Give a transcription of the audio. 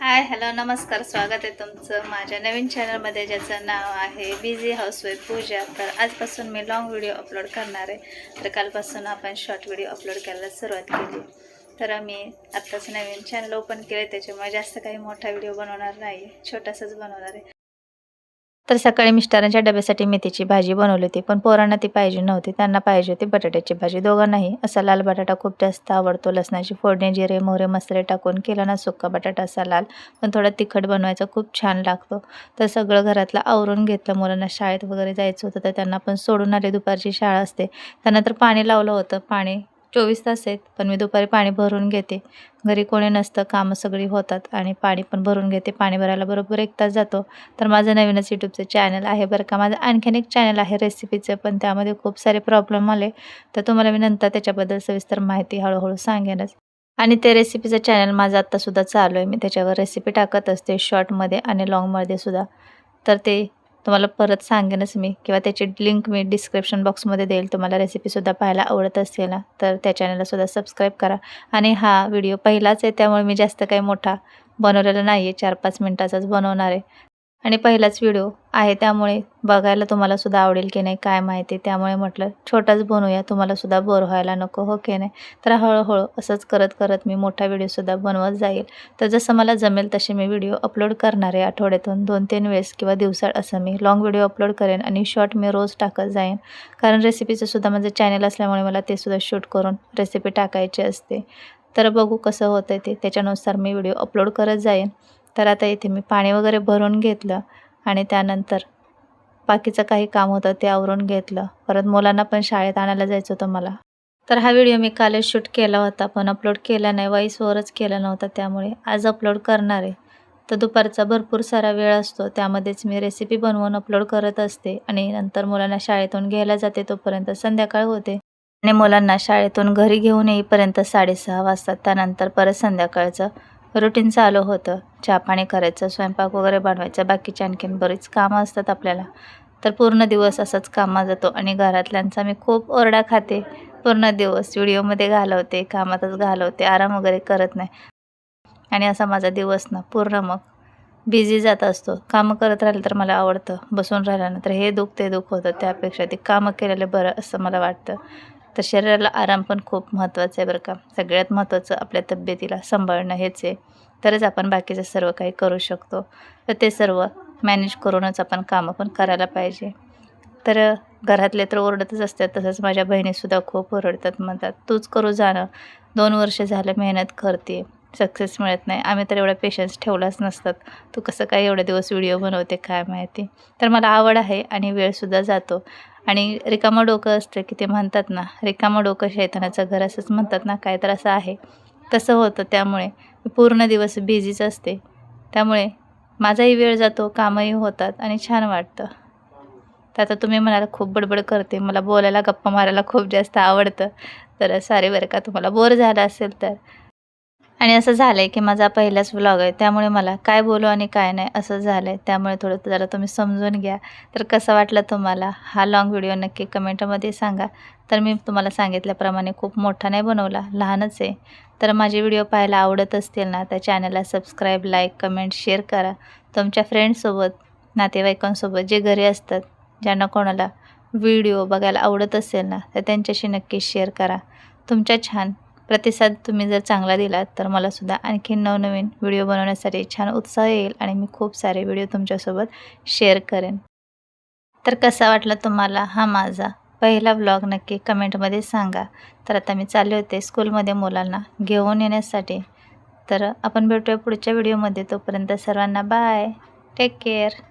Hi hello नमस्कार, स्वागत आहे तुमचं माझ्या नवीन चॅनलमध्ये ज्याचं नाव आहे बिझी हाऊसवाईफ पूजा. तर आजपासून मी लॉंग व्हिडिओ अपलोड करणार आहे. तर कालपासून आपण शॉर्ट व्हिडिओ अपलोड करायला सुरुवात केली. तर मी आत्ताच नवीन चॅनल ओपन केलं, त्याच्यामुळे जास्त काही मोठा व्हिडिओ बनवणार नाही, छोटासाच बनवणार आहे. तर सकाळी मिस्टरांच्या डब्यासाठी मेथीची भाजी बनवली होती, पण पोरांना ती पाहिजे नव्हती. त्यांना पाहिजे होती बटाट्याची भाजी. दोघांनाही असा लाल बटाटा खूप जास्त आवडतो. लसणाची फोडणी, जिरे मोहरे मसाले टाकून केला ना सुक्का बटाटा असा लाल, पण थोडा तिखट बनवायचा, खूप छान लागतो. तर सगळं घरातलं आवरून घेतलं. मुलांना शाळेत वगैरे जायचं होतं, तर त्यांना पण सोडून आले. दुपारची शाळा असते. त्यांना तर पाणी लावलं होतं. पाणी 24 तास आहेत, पण मी दुपारी पाणी भरून घेते. घरी कोणी नसतं, कामं सगळी होतात आणि पाणी पण भरून घेते. पाणी भरायला बरोबर 1 तास जातो. तर माझं नवीनच यूट्यूबचं चॅनल आहे बरं का. माझं आणखीन एक चॅनल आहे रेसिपीचं, पण त्यामध्ये खूप सारे प्रॉब्लेम आले. तर तुम्हाला मी नंतर त्याच्याबद्दल सविस्तर माहिती हळूहळू सांगेनच. आणि ते रेसिपीचं चॅनल माझं आत्तासुद्धा चालू आहे. मी त्याच्यावर रेसिपी टाकत असते शॉर्टमध्ये आणि लाँगमध्ये सुद्धा. तर ते तुम्हाला परत सांगेनच मी, किंवा त्याची लिंक मी डिस्क्रिप्शन बॉक्समध्ये देईल. तुम्हाला रेसिपीसुद्धा पाहायला आवडत असेल ना, तर त्या चॅनललासुद्धा सबस्क्राईब करा. आणि हा व्हिडिओ पहिलाच आहे, त्यामुळे मी जास्त काही मोठा बनवलेला नाही आहे. 4-5 मिनिटाचाच बनवणार आहे. आणि पहिलाच व्हिडिओ आहे, त्यामुळे बघायला तुम्हाला सुद्धा आवडेल की नाही काय माहिती. त्यामुळे म्हटलं छोटाच बनवूया, तुम्हाला सुद्धा बोर व्हायला नको, हो की नाही. तर हळूहळू असंच करत करत मी मोठा व्हिडिओसुद्धा बनवत जाईल. तर जसं मला जमेल तसे मी व्हिडिओ अपलोड करणार आहे. आठवड्यातून 2-3 वेळेस किंवा दिवसात असं मी लाँग व्हिडिओ अपलोड करेन आणि शॉर्ट मी रोज टाकत जाईन. कारण रेसिपीचं सुद्धा माझं चॅनल असल्यामुळे मला ते सुद्धा शूट करून रेसिपी टाकायची असते. तर बघू कसं होतं ते, त्याच्यानुसार मी व्हिडिओ अपलोड करत जाईन. तर आता इथे मी पाणी वगैरे भरून घेतलं आणि त्यानंतर बाकीचं काही काम होतं ते आवरून घेतलं. परत मुलांना पण शाळेत आणायला जायचं होतं मला. तर हा व्हिडिओ मी कालच शूट केला होता, पण अपलोड केला नाही. व्हॉईस ओव्हरच केला नव्हता, त्यामुळे आज अपलोड करणार आहे. तर दुपारचा भरपूर सारा वेळ असतो, त्यामध्येच मी रेसिपी बनवून अपलोड करत असते आणि नंतर मुलांना शाळेतून घ्यायला जाते, तोपर्यंत संध्याकाळ होते. आणि मुलांना शाळेतून घरी घेऊन येईपर्यंत 6:30 वाजतात. त्यानंतर परत संध्याकाळचं रुटीन चालू होतं. चहा-पाणी करायचं, स्वयंपाक वगैरे बनवायचा, बाकीची आणखीन बरीच कामं असतात आपल्याला. तर पूर्ण दिवस असाच कामात जातो आणि घरातल्यांचा मी खूप ओरडा खाते. पूर्ण दिवस व्हिडिओमध्ये घालवते, कामातच घालवते, आराम वगैरे करत नाही. आणि असा माझा दिवस ना पूर्ण मग बिझी जात असतो. कामं करत राहिलं तर मला आवडतं, बसून राहिलं ना तर हे दुःख ते दुःख होतं. त्यापेक्षा ते कामं केलेलं बरं असं मला वाटतं. तर शरीराला आराम पण खूप महत्त्वाचं आहे बरं का. सगळ्यात महत्त्वाचं आपल्या तब्येतीला सांभाळणं हेच आहे. तरच आपण बाकीचं सर्व काही करू शकतो. तर ते सर्व मॅनेज करूनच आपण कामं पण करायला पाहिजे. तर घरातले तर ओरडतच असतात. तसंच माझ्या बहिणीसुद्धा खूप ओरडतात, म्हणतात तूच करू जाणं. 2 वर्ष झालं मेहनत करते, सक्सेस मिळत नाही. आम्ही तर एवढा पेशन्स ठेवलाच नसतात. तू कसं काय एवढे दिवस व्हिडिओ बनवते काय माहिती. तर मला आवड आहे आणि वेळसुद्धा जातो. आणि रिकामं डोकं असतं की ते म्हणतात ना, रिकामं डोकं शैतानाचं घर असंच म्हणतात ना, काय तर असं आहे. तसं होतं, त्यामुळे मी पूर्ण दिवस बिझीच असते. त्यामुळे माझाही वेळ जातो, कामंही होतात आणि छान वाटतं. तर आता तुम्ही म्हणाल खूप बडबड करते, मला बोलायला, गप्पा मारायला खूप जास्त आवडतं. तर सॉरी बरं का तुम्हाला बोर झालं असेल तर. आणि असं झालं आहे की माझा पहिलाच व्लॉग आहे, त्यामुळे मला काय बोलू आणि काय नाही असं झालं आहे. त्यामुळे थोडं जरा तुम्ही समजून घ्या. तर कसा वाटला तुम्हाला हा लाँग व्हिडिओ नक्की कमेंटमध्ये सांगा. तर मी तुम्हाला सांगितल्याप्रमाणे खूप मोठा नाही बनवला, लहानच आहे. तर माझे व्हिडिओ पाहायला आवडत असतील ना, तर चॅनलला सबस्क्राईब, लाईक, कमेंट, शेअर करा. तुमच्या फ्रेंड्ससोबत, नातेवाईकांसोबत जे घरी असतात, ज्यांना कोणाला व्हिडिओ बघायला आवडत असेल ना, तर त्यांच्याशी नक्की शेअर करा. तुमच्या छान प्रतिसाद तुम्ही जर चांगला दिलात तर मलासुद्धा आणखीन नवनवीन व्हिडिओ बनवण्यासाठी छान उत्साह येईल आणि मी खूप सारे व्हिडिओ तुमच्यासोबत शेअर करेन. तर कसा वाटला तुम्हाला हा माझा पहिला व्लॉग नक्की कमेंटमध्ये सांगा. तर आता मी चालले होते स्कूलमध्ये मुलांना घेऊन येण्यासाठी. तर आपण भेटूया पुढच्या व्हिडिओमध्ये. तोपर्यंत सर्वांना बाय, टेक केअर.